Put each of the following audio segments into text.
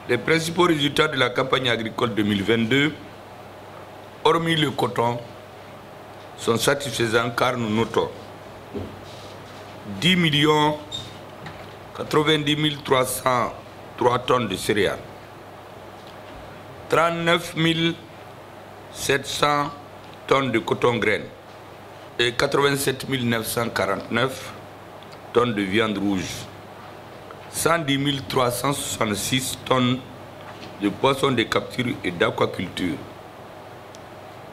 Les principaux résultats de la campagne agricole 2022, hormis le coton, sont satisfaisants car nous notons 10 90 303 tonnes de céréales, 39 700 tonnes de coton graine et 87 949 tonnes de viande rouge, 110 366 tonnes de poissons de capture et d'aquaculture,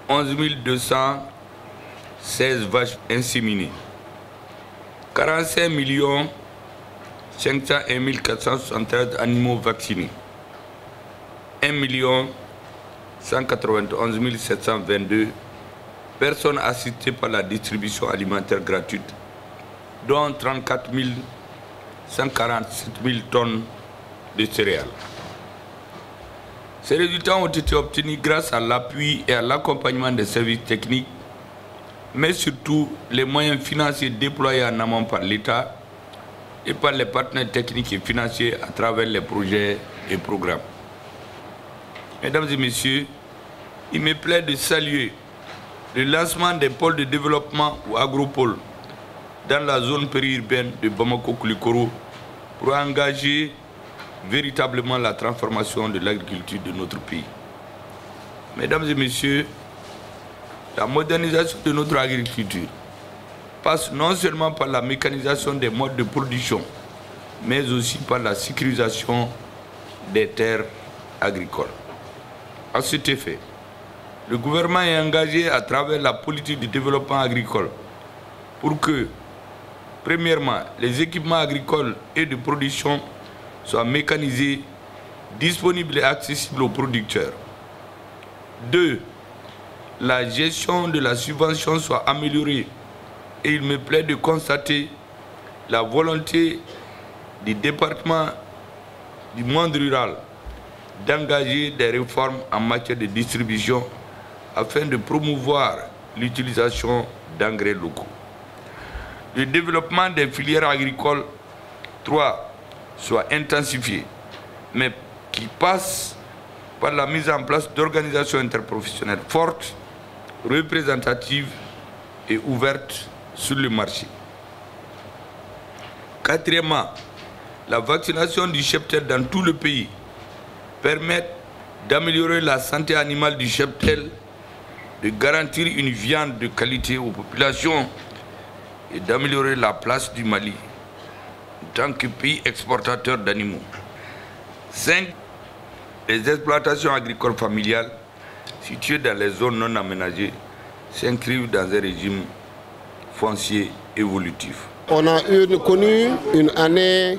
11 216 vaches inséminées, 45 501 473 animaux vaccinés, 1 191 722 personnes assistées par la distribution alimentaire gratuite, dont 34 147 000 tonnes de céréales. Ces résultats ont été obtenus grâce à l'appui et à l'accompagnement des services techniques, mais surtout les moyens financiers déployés en amont par l'État et par les partenaires techniques et financiers à travers les projets et programmes. Mesdames et messieurs, il me plaît de saluer le lancement des pôles de développement ou agropoles dans la zone périurbaine de Bamako-Koulikoro pour engager véritablement la transformation de l'agriculture de notre pays. Mesdames et messieurs, la modernisation de notre agriculture passe non seulement par la mécanisation des modes de production, mais aussi par la sécurisation des terres agricoles. À cet effet, le gouvernement est engagé à travers la politique de développement agricole pour que, premièrement, les équipements agricoles et de production soient mécanisés, disponibles et accessibles aux producteurs. 2. La gestion de la subvention soit améliorée et il me plaît de constater la volonté du département du monde rural d'engager des réformes en matière de distribution afin de promouvoir l'utilisation d'engrais locaux. Le développement des filières agricoles 3 soit intensifié, mais qui passe par la mise en place d'organisations interprofessionnelles fortes, représentatives et ouvertes sur le marché. 4. La vaccination du cheptel dans tout le pays permet d'améliorer la santé animale du cheptel, de garantir une viande de qualité aux populations et d'améliorer la place du Mali en tant que pays exportateur d'animaux. 5. Les exploitations agricoles familiales situées dans les zones non aménagées s'inscrivent dans un régime foncier évolutif. On a connu une année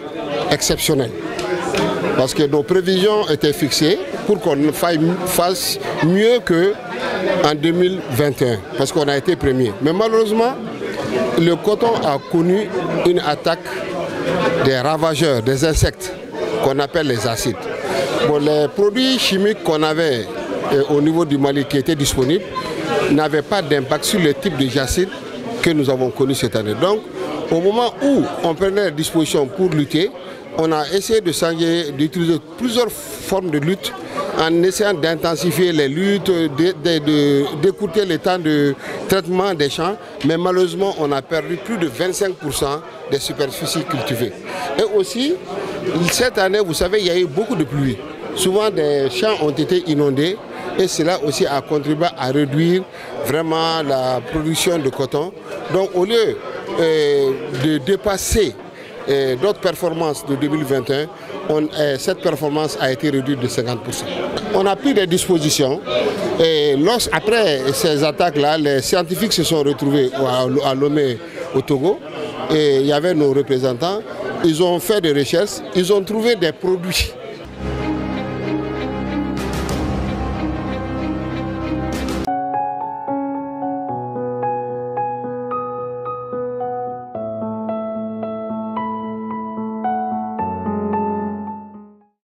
exceptionnelle parce que nos prévisions étaient fixées pour qu'on fasse mieux qu'en 2021 parce qu'on a été premier. Mais malheureusement, le coton a connu une attaque des ravageurs, des insectes qu'on appelle les acides. Bon, les produits chimiques qu'on avait au niveau du Mali qui étaient disponibles n'avaient pas d'impact sur le type de acide que nous avons connu cette année. Donc, au moment où on prenait les dispositions pour lutter, on a essayé d'utiliser plusieurs formes de lutte en essayant d'intensifier les luttes, d'écourter le temps de traitement des champs, mais malheureusement on a perdu plus de 25% des superficies cultivées. Et aussi, cette année, vous savez, il y a eu beaucoup de pluie. Souvent des champs ont été inondés et cela aussi a contribué à réduire vraiment la production de coton. Donc au lieu de dépasser d'autres performances de 2021, cette performance a été réduite de 50%. On a pris des dispositions et après ces attaques-là, les scientifiques se sont retrouvés à Lomé au Togo et il y avait nos représentants. Ils ont fait des recherches, ils ont trouvé des produits